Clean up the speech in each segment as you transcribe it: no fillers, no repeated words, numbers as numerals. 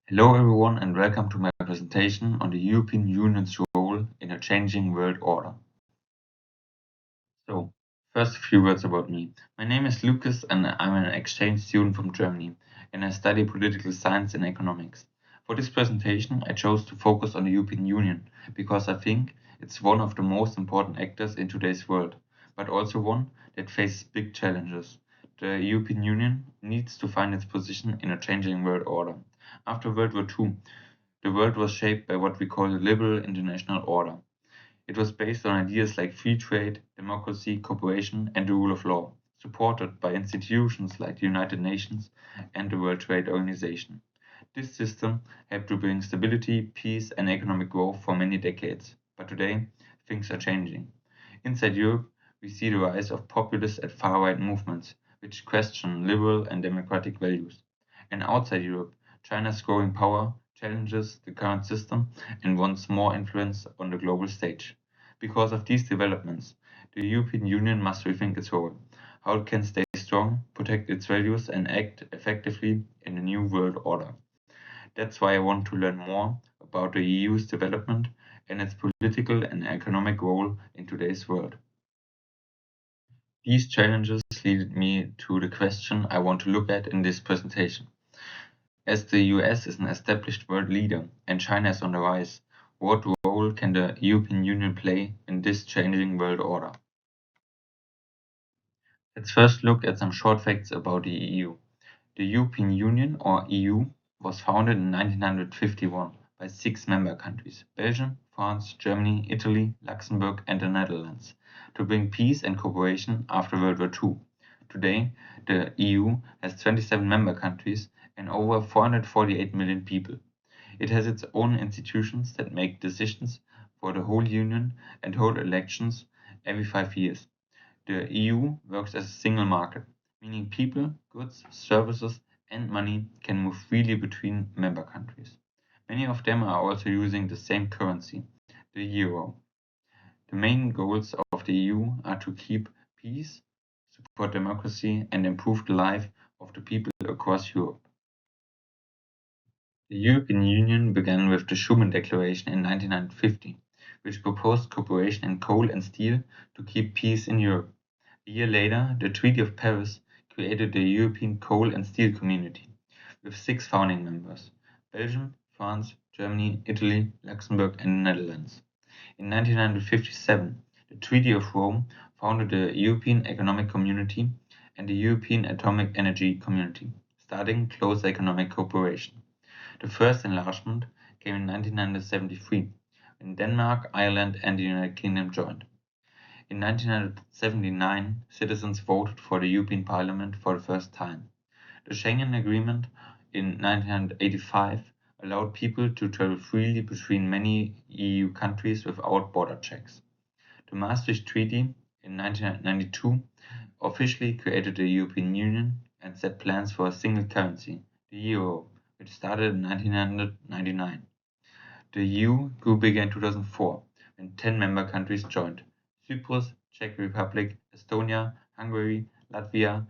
Hello everyone and welcome to my presentation on the European Union's role in a changing world order. So, first a few words about me. My name is Lucas and I'm an exchange student from Germany and I study political science and economics. For this presentation, I chose to focus on the European Union because I think it's one of the most important actors in today's world, but also one that faces big challenges. The European Union needs to find its position in a changing world order. After World War II, the world was shaped by what we call the liberal international order. It was based on ideas like free trade, democracy, cooperation, and the rule of law, supported by institutions like the United Nations and the World Trade Organization. This system helped to bring stability, peace, and economic growth for many decades. But today, things are changing. Inside Europe, we see the rise of populist and far right movements, which question liberal and democratic values. And outside Europe, China's growing power challenges the current system and wants more influence on the global stage. Because of these developments, the European Union must rethink its role, how it can stay strong, protect its values, and act effectively in the new world order. That's why I want to learn more about the EU's development and its political and economic role in today's world. These challenges lead me to the question I want to look at in this presentation. As the US is an established world leader and China is on the rise, what role can the European Union play in this changing world order? Let's first look at some short facts about the EU. The European Union, or EU, was founded in 1951 by six member countries Belgium, France, Germany, Italy, Luxembourg, and the Netherlands to bring peace and cooperation after World War II. Today, the EU has 27 member countries and over 448 million people. It has its own institutions that make decisions for the whole Union and hold elections every 5 years. The EU works as a single market, meaning people, goods, services, and money can move freely between member countries. Many of them are also using the same currency, the euro. The main goals of the EU are to keep peace, support democracy, and improve the life of the people across Europe. The European Union began with the Schuman Declaration in 1950, which proposed cooperation in coal and steel to keep peace in Europe. A year later, the Treaty of Paris created the European Coal and Steel Community, with six founding members Belgium, France, Germany, Italy, Luxembourg, and the Netherlands. In 1957, the Treaty of Rome founded the European Economic Community and the European Atomic Energy Community, starting close economic cooperation. The first enlargement came in 1973, when Denmark, Ireland, and the United Kingdom joined. In 1979, citizens voted for the European Parliament for the first time. The Schengen Agreement in 1985 allowed people to travel freely between many EU countries without border checks. The Maastricht Treaty in 1992 officially created the European Union and set plans for a single currency, the euro, which started in 1999. The EU grew bigger in 2004 when 10 member countries joined: Cyprus, Czech Republic, Estonia, Hungary, Latvia,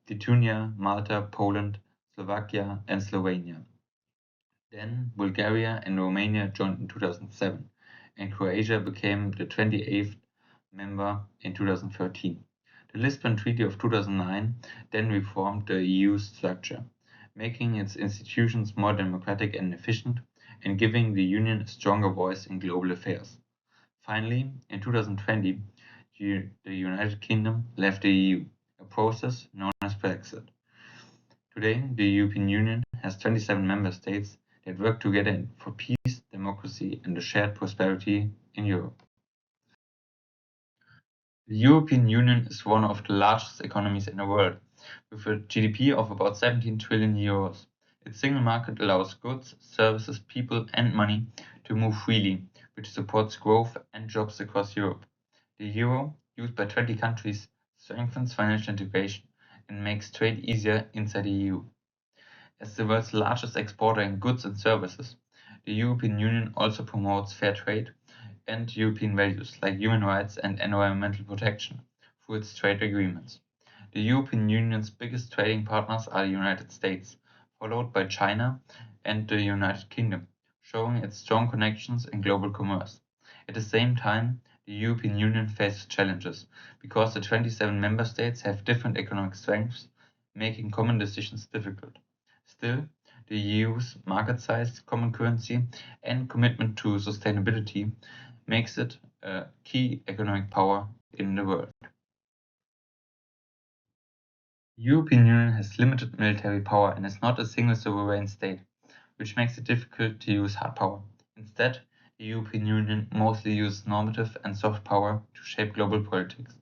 Lithuania, Malta, Poland, Slovakia, and Slovenia. Then Bulgaria and Romania joined in 2007, and Croatia became the 28th member in 2013. The Lisbon Treaty of 2009 then reformed the EU's structure, making its institutions more democratic and efficient, and giving the Union a stronger voice in global affairs. Finally, in 2020, the United Kingdom left the EU, a process known as Brexit. Today, the European Union has 27 member states that work together for peace, democracy, and the shared prosperity in Europe. The European Union is one of the largest economies in the world, with a GDP of about 17 trillion euros. Its single market allows goods, services, people, and money to move freely, which supports growth and jobs across Europe. The euro, used by 20 countries, strengthens financial integration and makes trade easier inside the EU. As the world's largest exporter in goods and services, the European Union also promotes fair trade and European values like human rights and environmental protection through its trade agreements. The European Union's biggest trading partners are the United States, followed by China and the United Kingdom, showing its strong connections in global commerce. At the same time, the European Union faces challenges because the 27 member states have different economic strengths, making common decisions difficult. Still, the EU's market size, common currency, and commitment to sustainability makes it a key economic power in the world. The European Union has limited military power and is not a single sovereign state, which makes it difficult to use hard power. Instead, the European Union mostly uses normative and soft power to shape global politics.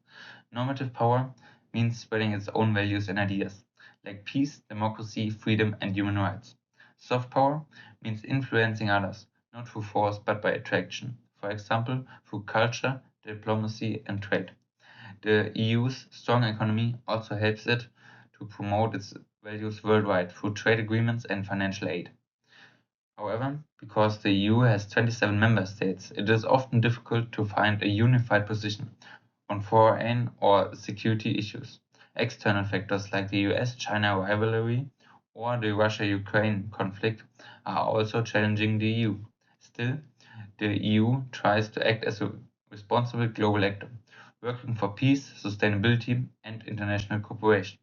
Normative power means spreading its own values and ideas, like peace, democracy, freedom, and human rights. Soft power means influencing others, not through force but by attraction, for example, through culture, diplomacy, and trade. The EU's strong economy also helps it to promote its values worldwide through trade agreements and financial aid. However, because the EU has 27 member states, it is often difficult to find a unified position on foreign or security issues. External factors like the US China rivalry or the Russia Ukraine conflict are also challenging the EU. Still, the EU tries to act as a responsible global actor, working for peace, sustainability, and international cooperation.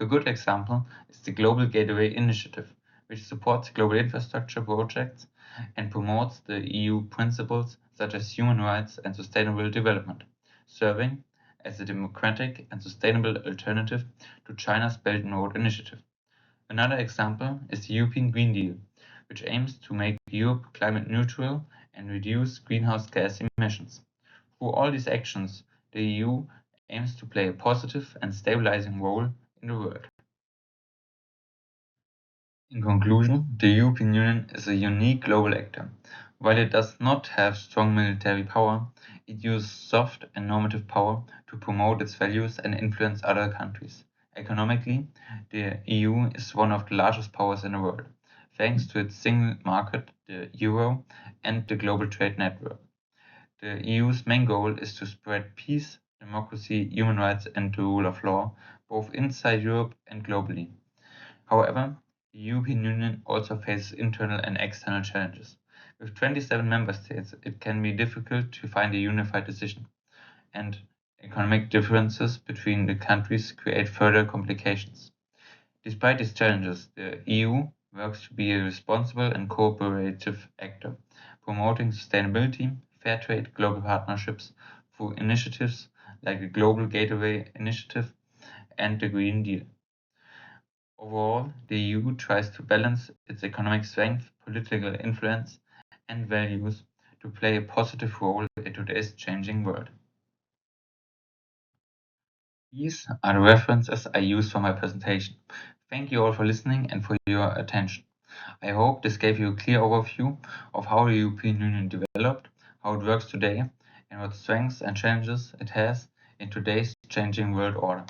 A good example is the Global Gateway Initiative, which supports global infrastructure projects and promotes the EU principles such as human rights and sustainable development, serving as a democratic and sustainable alternative to China's Belt and Road Initiative. Another example is the European Green Deal, which aims to make Europe climate neutral and reduce greenhouse gas emissions. Through all these actions, the EU aims to play a positive and stabilizing role in the world. In conclusion, the European Union is a unique global actor. While it does not have strong military power, it uses soft and normative power to promote its values and influence other countries. Economically, the EU is one of the largest powers in the world, thanks to its single market, the euro, and the global trade network. The EU's main goal is to spread peace, democracy, human rights, and the rule of law, both inside Europe and globally. However, the European Union also faces internal and external challenges. With 27 member states, it can be difficult to find a unified decision, and economic differences between the countries create further complications. Despite these challenges, the EU works to be a responsible and cooperative actor, promoting sustainability, fair trade, global partnerships through initiatives like the Global Gateway Initiative and the Green Deal. Overall, the EU tries to balance its economic strength, political influence, and values to play a positive role in today's changing world. These are the references I used for my presentation. Thank you all for listening and for your attention. I hope this gave you a clear overview of how the European Union developed, how it works today, and what strengths and challenges it has in today's changing world order.